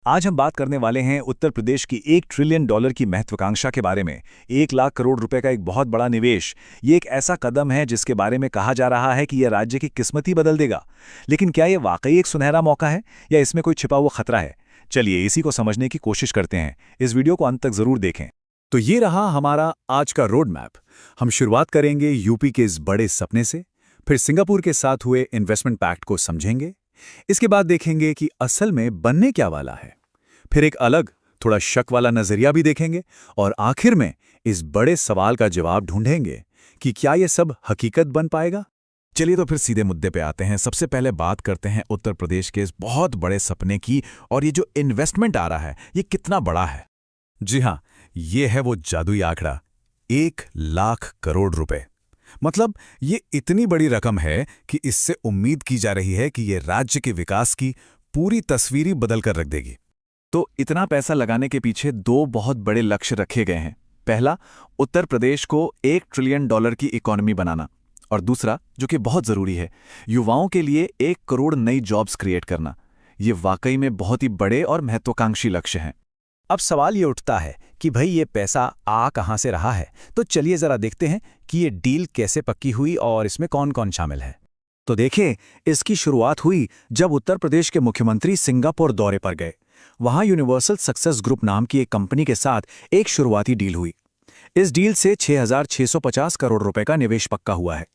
आज हम बात करने वाले हैं उत्तर प्रदेश की $1 ट्रिलियन की महत्वाकांक्षा के बारे में। 1 लाख करोड़ रुपए का एक बहुत बड़ा निवेश। ये एक ऐसा कदम है जिसके बारे में कहा जा रहा है कि यह राज्य की किस्मत ही बदल देगा। लेकिन क्या ये वाकई एक सुनहरा मौका है या इसमें कोई छिपा हुआ खतरा है? चलिए इसी को समझने की कोशिश करते हैं। इस वीडियो को अंत तक जरूर देखें। तो ये रहा हमारा आज का रोड मैप। हम शुरुआत करेंगे यूपी के इस बड़े सपने से, फिर सिंगापुर के साथ हुए इन्वेस्टमेंट पैक्ट को समझेंगे। इसके बाद देखेंगे कि असल में बनने क्या वाला है। फिर एक अलग, थोड़ा शक वाला नजरिया भी देखेंगे और आखिर में इस बड़े सवाल का जवाब ढूंढेंगे कि क्या ये सब हकीकत बन पाएगा। चलिए तो फिर सीधे मुद्दे पे आते हैं। सबसे पहले बात करते हैं उत्तर प्रदेश के इस बहुत बड़े सपने की, और ये जो इन्वेस्टमेंट आ रहा है ये कितना बड़ा है। जी हाँ, ये है वो जादुई आंकड़ा, 1 लाख करोड़ रुपए। मतलब ये इतनी बड़ी रकम है कि इससे उम्मीद की जा रही है कि ये राज्य के विकास की पूरी तस्वीर ही बदल कर रख देगी। तो इतना पैसा लगाने के पीछे दो बहुत बड़े लक्ष्य रखे गए हैं। पहला, उत्तर प्रदेश को $1 ट्रिलियन की इकोनॉमी बनाना, और दूसरा, जो कि बहुत जरूरी है, युवाओं के लिए 1 करोड़ नई जॉब्स क्रिएट करना। ये वाकई में बहुत ही बड़े और महत्वाकांक्षी लक्ष्य हैं। अब सवाल ये उठता है कि भाई ये पैसा आ कहाँ से रहा है। तो चलिए जरा देखते हैं कि ये डील कैसे पक्की हुई और इसमें कौन कौन शामिल है। तो देखें, इसकी शुरुआत हुई जब उत्तर प्रदेश के मुख्यमंत्री सिंगापुर दौरे पर गए। वहां यूनिवर्सल सक्सेस ग्रुप नाम की एक कंपनी के साथ एक शुरुआती डील हुई। इस डील से 6,650 करोड़ रुपए का निवेश पक्का हुआ है।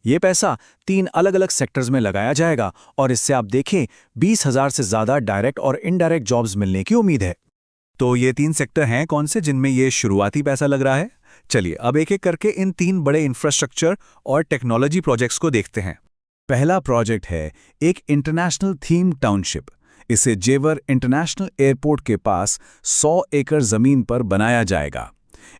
ये पैसा 3 अलग अलग सेक्टर्स में लगाया जाएगा और इससे आप देखें 20,000 से ज्यादा डायरेक्ट और इनडायरेक्ट जॉब्स मिलने की उम्मीद है। तो ये 3 सेक्टर हैं कौन से जिनमें ये शुरुआती पैसा लग रहा है? चलिए अब एक एक करके इन 3 बड़े इंफ्रास्ट्रक्चर और टेक्नोलॉजी प्रोजेक्ट्स को देखते हैं। पहला प्रोजेक्ट है एक इंटरनेशनल थीम टाउनशिप। इसे जेवर इंटरनेशनल एयरपोर्ट के पास 100 एकड़ जमीन पर बनाया जाएगा।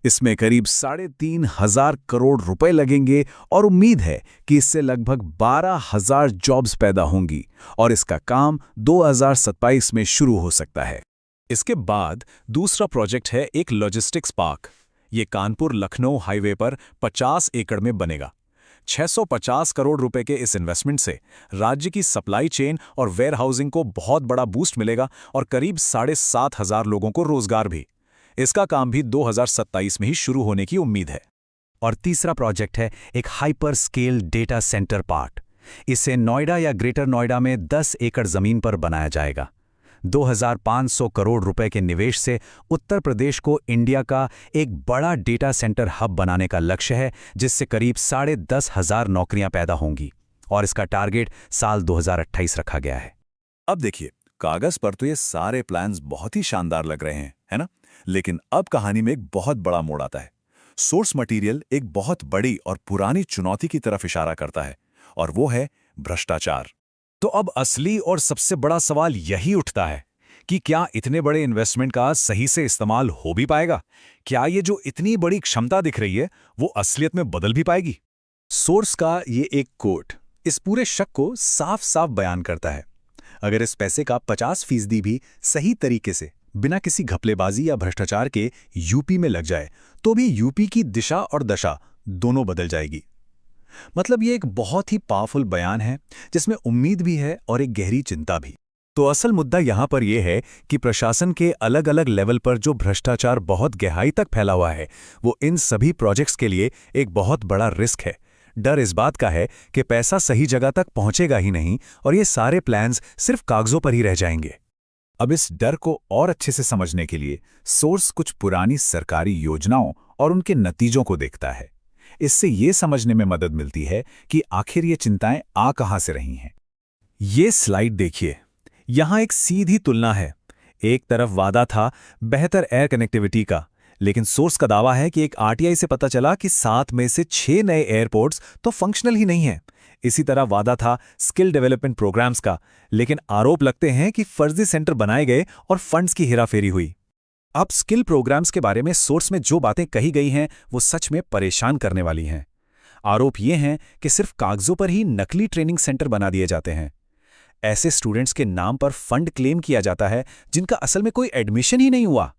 इसमें करीब 3,500 करोड़ रुपए लगेंगे और उम्मीद है कि इससे लगभग 12,000 जॉब्स पैदा होंगी और इसका काम 2027 में शुरू हो सकता है। इसके बाद दूसरा प्रोजेक्ट है एक लॉजिस्टिक्स पार्क। ये कानपुर लखनऊ हाईवे पर 50 एकड़ में बनेगा। 650 करोड़ रुपए के इस इन्वेस्टमेंट से राज्य की सप्लाई चेन और वेयर हाउसिंग को बहुत बड़ा बूस्ट मिलेगा और करीब 7,500 लोगों को रोजगार भी। इसका काम भी 2027 में ही शुरू होने की उम्मीद है। और तीसरा प्रोजेक्ट है एक hyper scale data centre park. इसे नोएडा या ग्रेटर नोएडा में 10 एकड़ जमीन पर बनाया जाएगा। 2,500 करोड़ रुपए के निवेश से उत्तर प्रदेश को इंडिया का एक बड़ा डेटा सेंटर हब बनाने का लक्ष्य है, जिससे करीब 10,500 नौकरियां पैदा होंगी और इसका टारगेट साल 2028 रखा गया है। अब देखिए, कागज पर तो ये सारे प्लान्स बहुत ही शानदार लग रहे हैं, है ना? लेकिन अब कहानी में एक बहुत बड़ा मोड़ आता है। सोर्स मटेरियल एक बहुत बड़ी और पुरानी चुनौती की तरफ इशारा करता है, और वो है भ्रष्टाचार। तो अब असली और सबसे बड़ा सवाल यही उठता है कि क्या इतने बड़े इन्वेस्टमेंट का सही से इस्तेमाल हो भी पाएगा? क्या ये जो इतनी बड़ी क्षमता दिख रही है वो असलियत में बदल भी पाएगी? सोर्स का ये एक कोट इस पूरे शक को साफ साफ बयान करता है। अगर इस पैसे का 50% भी सही तरीके से, बिना किसी घपलेबाजी या भ्रष्टाचार के यूपी में लग जाए, तो भी यूपी की दिशा और दशा दोनों बदल जाएगी। मतलब ये एक बहुत ही पावरफुल बयान है जिसमें उम्मीद भी है और एक गहरी चिंता भी। तो असल मुद्दा यहाँ पर यह है कि प्रशासन के अलग अलग लेवल पर जो भ्रष्टाचार बहुत गहराई तक फैला हुआ है, वो इन सभी प्रोजेक्ट्स के लिए एक बहुत बड़ा रिस्क है। डर इस बात का है कि पैसा सही जगह तक पहुंचेगा ही नहीं और ये सारे प्लान्स सिर्फ कागजों पर ही रह जाएंगे। अब इस डर को और अच्छे से समझने के लिए सोर्स कुछ पुरानी सरकारी योजनाओं और उनके नतीजों को देखता है। इससे ये समझने में मदद मिलती है कि आखिर ये चिंताएं आ कहां से रही हैं। ये स्लाइड देखिए, यहां एक सीधी तुलना है। एक तरफ वादा था बेहतर एयर कनेक्टिविटी का, लेकिन सोर्स का दावा है कि एक आरटीआई से पता चला कि 7 में से 6 नए एयरपोर्ट्स तो फंक्शनल ही नहीं है। इसी तरह वादा था स्किल डेवलपमेंट प्रोग्राम्स का, लेकिन आरोप लगते हैं कि फर्जी सेंटर बनाए गए और फंड्स की हेराफेरी हुई। अब स्किल प्रोग्राम्स के बारे में सोर्स में जो बातें कही गई हैं वो सच में परेशान करने वाली हैं। आरोप ये हैं कि सिर्फ कागजों पर ही नकली ट्रेनिंग सेंटर बना दिए जाते हैं। ऐसे स्टूडेंट्स के नाम पर फंड क्लेम किया जाता है जिनका असल में कोई एडमिशन ही नहीं हुआ।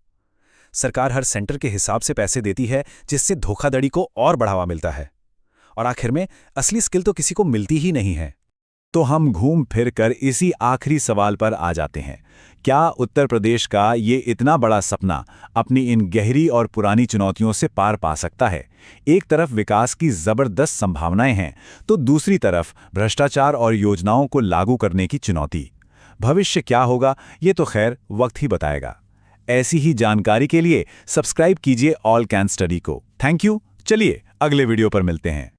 सरकार हर सेंटर के हिसाब से पैसे देती है, जिससे धोखाधड़ी को और बढ़ावा मिलता है। और आखिर में असली स्किल तो किसी को मिलती ही नहीं है। तो हम घूम फिर कर इसी आखिरी सवाल पर आ जाते हैं। क्या उत्तर प्रदेश का ये इतना बड़ा सपना अपनी इन गहरी और पुरानी चुनौतियों से पार पा सकता है? एक तरफ विकास की जबरदस्त संभावनाएं हैं, तो दूसरी तरफ भ्रष्टाचार और योजनाओं को लागू करने की चुनौती। भविष्य क्या होगा, ये तो खैर वक्त ही बताएगा। ऐसी ही जानकारी के लिए सब्सक्राइब कीजिए ऑल कैन स्टडी को। Thank you. चलिए अगले वीडियो पर मिलते हैं।